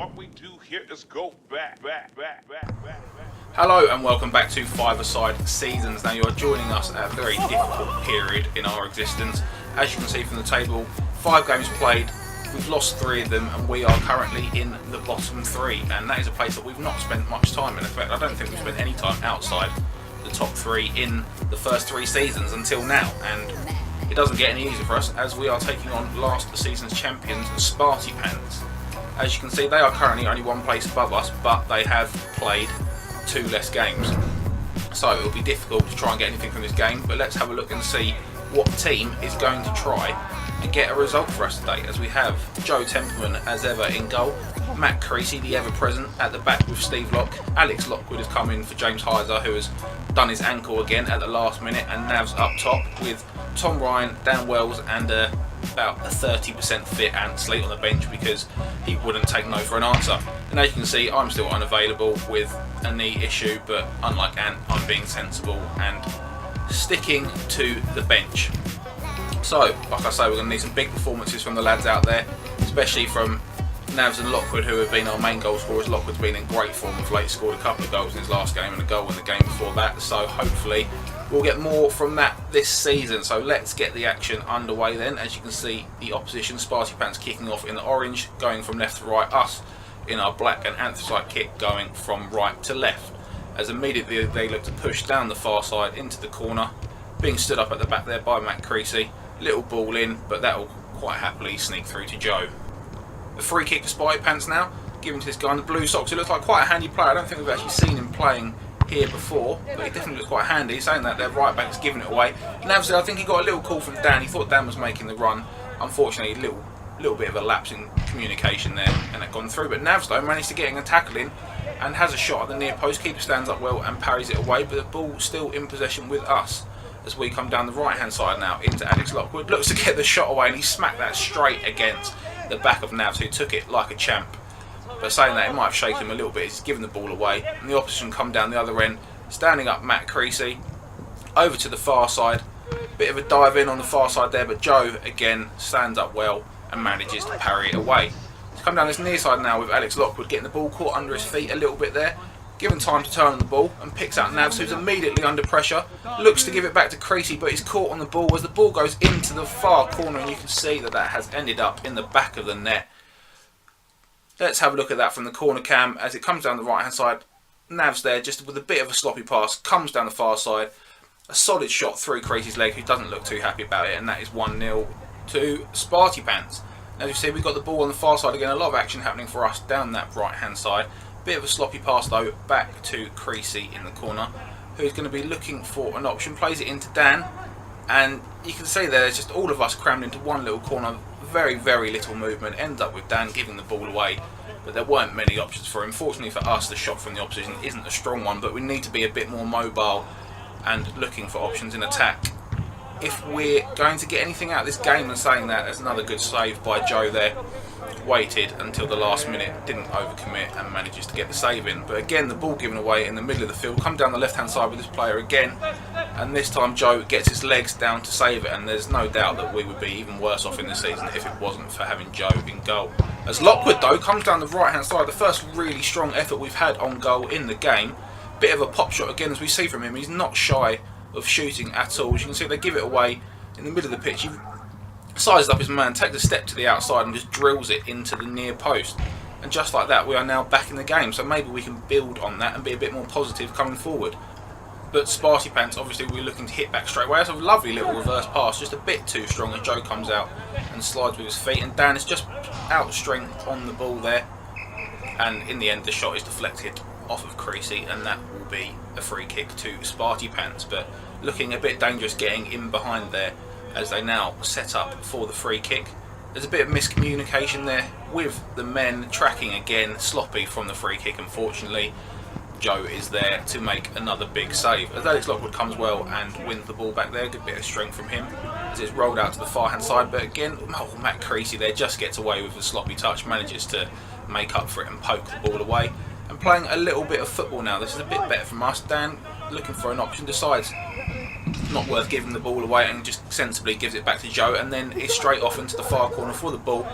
what we do here is go back. Hello and welcome back to Five-a-Side Seasons. Now you are joining us at a very difficult period in our existence. As you can see from the table, 5 games played, we've lost 3 of them and we are currently in the bottom 3, and that is a place that we've not spent much time in. In fact, I don't think we've spent any time outside the top 3 in the first 3 seasons until now, and it doesn't get any easier for us as we are taking on last season's champions, Sparty Pants. As you can see, they are currently only 1 place above us, but they have played 2 less games. So it will be difficult to try and get anything from this game, but let's have a look and see what team is going to try and get a result for us today, as we have Joe Templeman as ever in goal, Matt Creasy the ever present at the back with Steve Locke, Alex Lockwood has come in for James Heiser, who has done his ankle again at the last minute, and Nav's up top with Tom Ryan, Dan Wells and about a 30% fit Ant Sleet on the bench because he wouldn't take no for an answer. And as you can see, I'm still unavailable with a knee issue, but unlike Ant, I'm being sensible and sticking to the bench. So, like I say, we're going to need some big performances from the lads out there, especially from Navs and Lockwood, who have been our main goal scorers. Lockwood's been in great form of late, scored a couple of goals in his last game and a goal in the game before that, so hopefully we'll get more from that this season. So let's get the action underway then. As you can see, the opposition, Sparty Pants, kicking off in the orange, going from left to right, us in our black and anthracite kit going from right to left. As immediately they look to push down the far side into the corner, being stood up at the back there by Matt Creasy. Little ball in, but that will quite happily sneak through to Joe. The free kick to Sparty Pants now, given to this guy in the blue socks, who looks like quite a handy player. I don't think we've actually seen him playing here before, but he definitely looks quite handy. Saying that, their right back's giving it away. And obviously I think he got a little call from Dan. He thought Dan was making the run. Unfortunately, a little bit of a lapse in communication there, and it gone through. But Navs managed to get a tackle in and has a shot at the near post. Keeper stands up well and parries it away, but the ball still in possession with us as we come down the right hand side now into Alex Lockwood. Looks to get the shot away and he smacked that straight against the back of Navs, who took it like a champ. But saying that, it might have shaken him a little bit. He's given the ball away, and the opposition come down the other end, standing up Matt Creasy over to the far side. Bit of a dive in on the far side there, but Joe again stands up well and manages to parry it away. He's come down this near side now with Alex Lockwood getting the ball caught under his feet a little bit there, given time to turn on the ball, and picks out Navs, who's immediately under pressure. Looks to give it back to Creasy, but he's caught on the ball as the ball goes into the far corner, and you can see that that has ended up in the back of the net. Let's have a look at that from the corner cam as it comes down the right hand side. Navs there just with a bit of a sloppy pass, comes down the far side. A solid shot through Creasy's leg, who doesn't look too happy about it, and that is 1-0 to Sparty Pants. As you see, we've got the ball on the far side again, a lot of action happening for us down that right hand side. Bit of a sloppy pass though, back to Creasy in the corner, who's going to be looking for an option, plays it into Dan, and you can see there's just all of us crammed into one little corner. Very, very little movement, ends up with Dan giving the ball away, but there weren't many options for him. Fortunately for us, the shot from the opposition isn't a strong one, but we need to be a bit more mobile and looking for options in attack if we're going to get anything out of this game. And saying that, there's another good save by Joe there. Waited until the last minute, didn't overcommit and manages to get the save in. But again, the ball given away in the middle of the field. Come down the left hand side with this player again, and this time Joe gets his legs down to save it, and there's no doubt that we would be even worse off in this season if it wasn't for having Joe in goal. As Lockwood though comes down the right hand side, the first really strong effort we've had on goal in the game. Bit of a pop shot again, as we see from him. He's not shy of shooting at all. As you can see, they give it away in the middle of the pitch. He sizes up his man, takes a step to the outside and just drills it into the near post. And just like that, we are now back in the game. So maybe we can build on that and be a bit more positive coming forward. But Sparty Pants, obviously, we're looking to hit back straight away. That's a lovely little reverse pass, just a bit too strong as Joe comes out and slides with his feet. And Dan is just out of strength on the ball there. And in the end, the shot is deflected off of Creasy, and that will be a free kick to Sparty Pants. But looking a bit dangerous getting in behind there as they now set up for the free kick. There's a bit of miscommunication there with the men tracking again, sloppy from the free kick. Unfortunately, Joe is there to make another big save as Alex Lockwood comes well and wins the ball back there. Good bit of strength from him as it's rolled out to the far hand side, but again, Matt Creasy there just gets away with a sloppy touch, manages to make up for it and poke the ball away. And playing a little bit of football now. This is a bit better from us. Dan, looking for an option, decides not worth giving the ball away and just sensibly gives it back to Joe, and then is straight off into the far corner for the ball.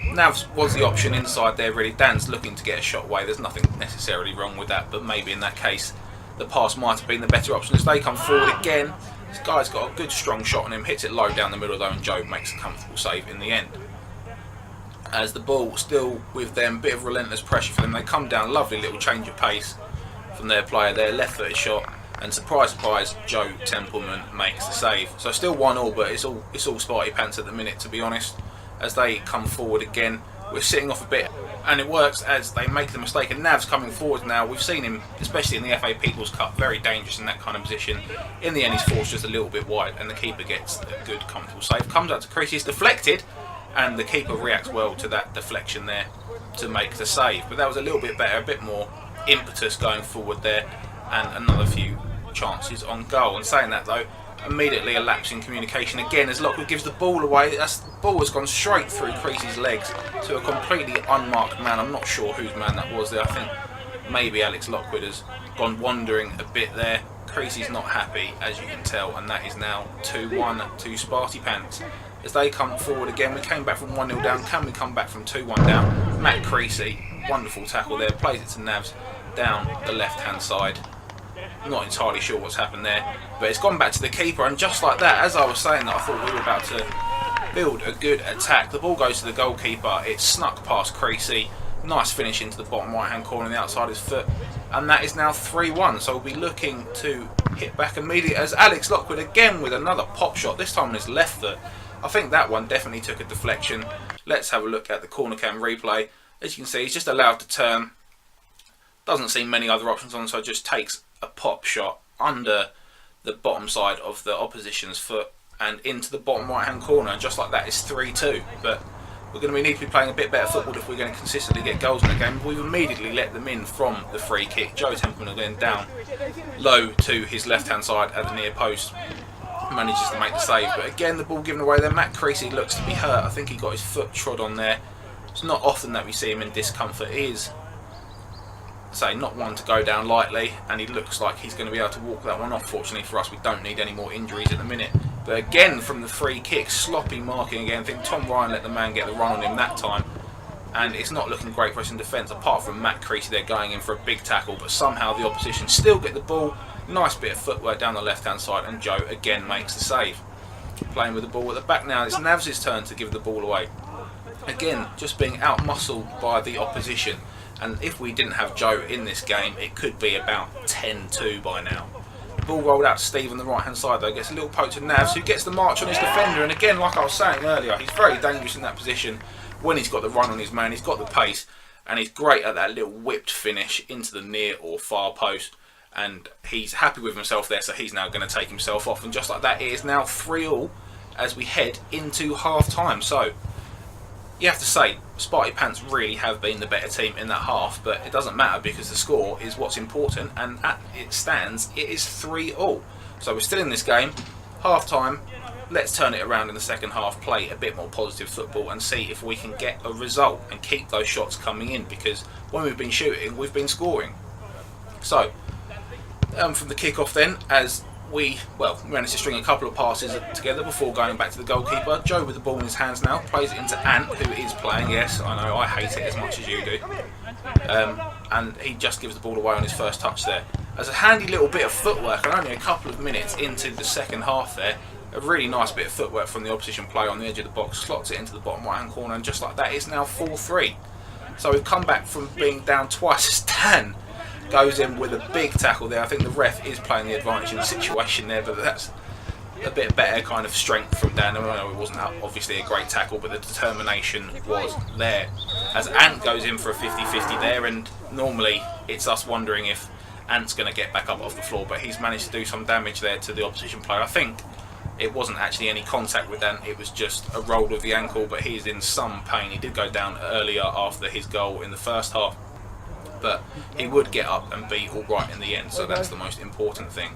Navs was the option inside there really. Dan's looking to get a shot away. There's nothing necessarily wrong with that, but maybe in that case the pass might have been the better option. As they come forward again, this guy's got a good strong shot on him, hits it low down the middle though, and Joe makes a comfortable save in the end. As the ball still with them, bit of relentless pressure for them, they come down, lovely little change of pace from their player there, left footed shot, and surprise surprise, Joe Templeman makes the save. So still 1-1, but it's all Sparty Pants at the minute, to be honest. As they come forward again, we're sitting off a bit, and it works as they make the mistake, and Nav's coming forward now. We've seen him, especially in the FA People's Cup, very dangerous in that kind of position. In the end he's forced just a little bit wide, and the keeper gets a good comfortable save, comes out to crease, he's deflected, and the keeper reacts well to that deflection there to make the save. But that was a little bit better, a bit more impetus going forward there, and another few chances on goal. And saying that though, immediately a lapse in communication again as Lockwood gives the ball away. The ball has gone straight through Creasy's legs to a completely unmarked man. I'm not sure whose man that was there. I think maybe Alex Lockwood has gone wandering a bit there. Creasy's not happy, as you can tell, and that is now 2-1 to Sparty Pants. As they come forward again, we came back from 1-0 down. Can we come back from 2-1 down? Matt Creasy, wonderful tackle there, plays it to Navs down the left hand side. Not entirely sure what's happened there, but it's gone back to the keeper, and just like that, as I was saying that I thought we were about to build a good attack, the ball goes to the goalkeeper, it's snuck past Creasy, nice finish into the bottom right hand corner on the outside of his foot, and that is now 3-1. So we'll be looking to hit back immediately as Alex Lockwood again with another pop shot, this time on his left foot. I think that one definitely took a deflection. Let's have a look at the corner cam replay. As you can see, he's just allowed to turn, doesn't see many other options on, so just takes a pop shot under the bottom side of the opposition's foot and into the bottom right hand corner, and just like that it's 3-2. But we're going to need to be playing a bit better football if we're going to consistently get goals in the game. We've immediately let them in from the free kick. Joe Templeman again down low to his left hand side at the near post, manages to make the save, but again the ball given away there. Matt Creasy looks to be hurt. I think he got his foot trod on there. It's not often that we see him in discomfort. He is, say, not one to go down lightly, and he looks like he's going to be able to walk that one off. Fortunately for us, we don't need any more injuries at the minute. But again from the free kick, sloppy marking again. I think Tom Ryan let the man get the run on him that time, and it's not looking great for us in defence, apart from Matt Creasy there going in for a big tackle, but somehow the opposition still get the ball. Nice bit of footwork down the left hand side, and Joe again makes the save. Playing with the ball at the back now, it's Navs' turn to give the ball away. Again, just being out-muscled by the opposition, and if we didn't have Joe in this game, it could be about 10-2 by now. The ball rolled out to Steve on the right hand side though, gets a little poke to Navs, who gets the march on his defender, and again, like I was saying earlier, he's very dangerous in that position when he's got the run on his man. He's got the pace, and he's great at that little whipped finish into the near or far post, and he's happy with himself there, so he's now going to take himself off, and just like that it is now 3-3 as we head into half time. So you have to say Sparty Pants really have been the better team in that half, but it doesn't matter because the score is what's important, and as it stands it is 3-3. So we're still in this game, half time. Let's turn it around in the second half, play a bit more positive football, and see if we can get a result and keep those shots coming in, because when we've been shooting we've been scoring. So from the kick-off then, as we managed to string a couple of passes together before going back to the goalkeeper. Joe with the ball in his hands now, plays it into Ant, who is playing. Yes, I know, I hate it as much as you do. And he just gives the ball away on his first touch there. As a handy little bit of footwork, and only a couple of minutes into the second half there, a really nice bit of footwork from the opposition player on the edge of the box, slots it into the bottom right hand corner, and just like that it's now 4-3. So we've come back from being down twice as Dan goes in with a big tackle there. I think the ref is playing the advantage in the situation there, but that's a bit better kind of strength from Dan. I know it wasn't obviously a great tackle, but the determination was there. As Ant goes in for a 50-50 there, and normally it's us wondering if Ant's going to get back up off the floor, but he's managed to do some damage there to the opposition player. I think it wasn't actually any contact with Ant, it was just a roll with the ankle, but he's in some pain. He did go down earlier after his goal in the first half, but he would get up and be alright in the end, so that's the most important thing.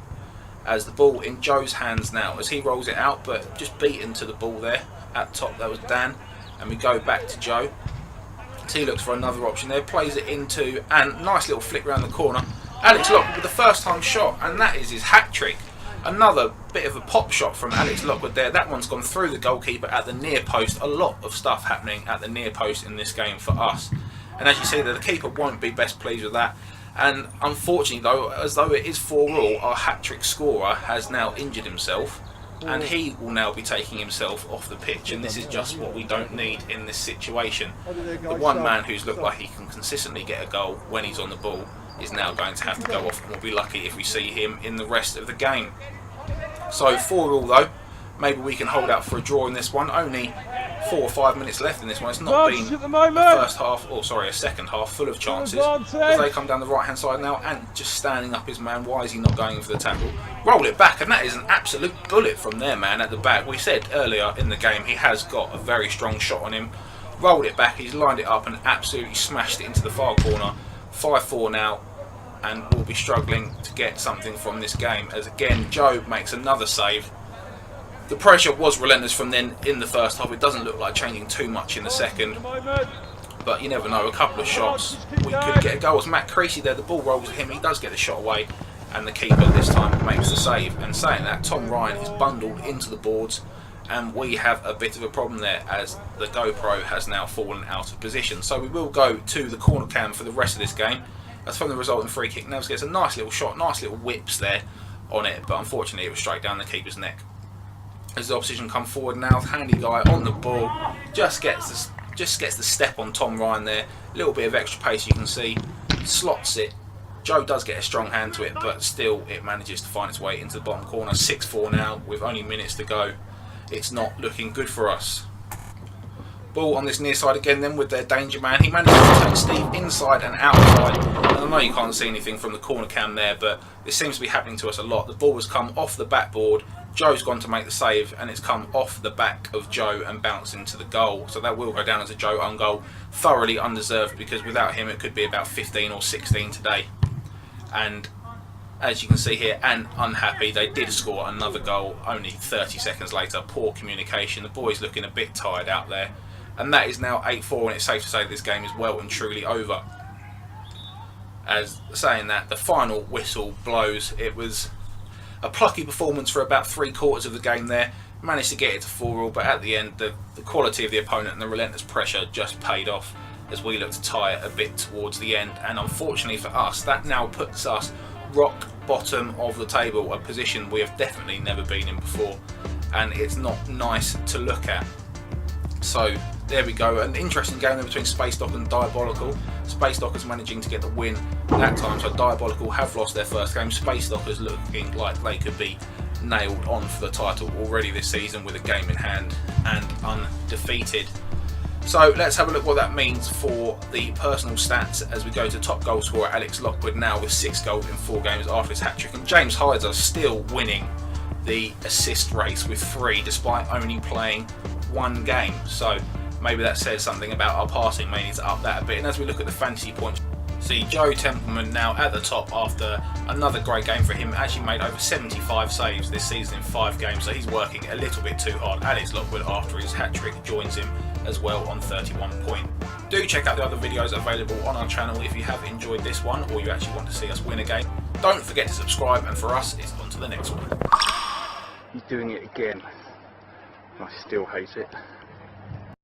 As the ball in Joe's hands now, as he rolls it out, but just beaten to the ball there. At top that was Dan, and we go back to Joe. So he looks for another option there, plays it into, and nice little flick round the corner. Alex Lockwood with the first time shot, and that is his hat trick. Another bit of a pop shot from Alex Lockwood there. That one's gone through the goalkeeper at the near post. A lot of stuff happening at the near post in this game for us. And as you see, the keeper won't be best pleased with that. And unfortunately, though, as though it is 4-all, our hat-trick scorer has now injured himself. And he will now be taking himself off the pitch. And this is just what we don't need in this situation. The one man who's looked like he can consistently get a goal when he's on the ball is now going to have to go off, and we'll be lucky if we see him in the rest of the game. So 4-all though, maybe we can hold out for a draw in this one. Only 4 or 5 minutes left in this one. It's not been a second half full of chances. As they come down the right hand side now, and just standing up his man. Why is he not going for the tackle? Roll it back, and that is an absolute bullet from their man at the back. We said earlier in the game he has got a very strong shot on him. Rolled it back, he's lined it up and absolutely smashed it into the far corner. 5-4 now, and we'll be struggling to get something from this game, as again Joe makes another save. The pressure was relentless from then in the first half. It doesn't look like changing too much in the second, but you never know. A couple of shots, we could get a goal. As Matt Creasy there, the ball rolls to him, he does get the shot away, and the keeper this time makes the save. And saying that, Tom Ryan is bundled into the boards, and we have a bit of a problem there as the GoPro has now fallen out of position. So we will go to the corner cam for the rest of this game. That's from the resulting free kick. Nevs gets a nice little shot, nice little whips there on it, but unfortunately it was straight down the keeper's neck. As the opposition come forward now, handy guy on the ball, just gets the step on Tom Ryan there. A little bit of extra pace, you can see, slots it. Joe does get a strong hand to it, but still it manages to find its way into the bottom corner. 6-4 now with only minutes to go. It's not looking good for us. Ball on this near side again then with their danger man. He manages to take Steve inside and outside. And I know you can't see anything from the corner cam there, but this seems to be happening to us a lot. The ball has come off the backboard. Joe's gone to make the save, and it's come off the back of Joe and bounced into the goal. So that will go down as a Joe own goal. Thoroughly undeserved, because without him it could be about 15 or 16 today. And as you can see here, and unhappy, they did score another goal only 30 seconds later. Poor communication. The boys looking a bit tired out there. And that is now 8-4, and it's safe to say this game is well and truly over. As saying that, the final whistle blows. It was a plucky performance for about 3/4 of the game there. Managed to get it to 4-all, but at the end, the quality of the opponent and the relentless pressure just paid off as we look to tie it a bit towards the end. And unfortunately for us, that now puts us rock bottom of the table, a position we have definitely never been in before, and it's not nice to look at. So there we go, an interesting game there between Space Dock and Diabolical. Space Dockers managing to get the win that time, so Diabolical have lost their first game. Space Dockers looking like they could be nailed on for the title already this season with a game in hand and undefeated. So let's have a look what that means for the personal stats as we go to top goal scorer Alex Lockwood now with 6 goals in 4 games after his hat-trick, and James Hyder still winning the assist race with 3 despite only playing 1 game. So maybe that says something about our passing. May need to up that a bit. And as we look at the fantasy points, see Joe Templeman now at the top after another great game for him. Actually made over 75 saves this season in 5 games, so he's working a little bit too hard. Alex Lockwood, after his hat-trick, joins him as well on 31 points. Do check out the other videos available on our channel if you have enjoyed this one, or you actually want to see us win a game. Don't forget to subscribe, and for us, it's on to the next one. He's doing it again. I still hate it.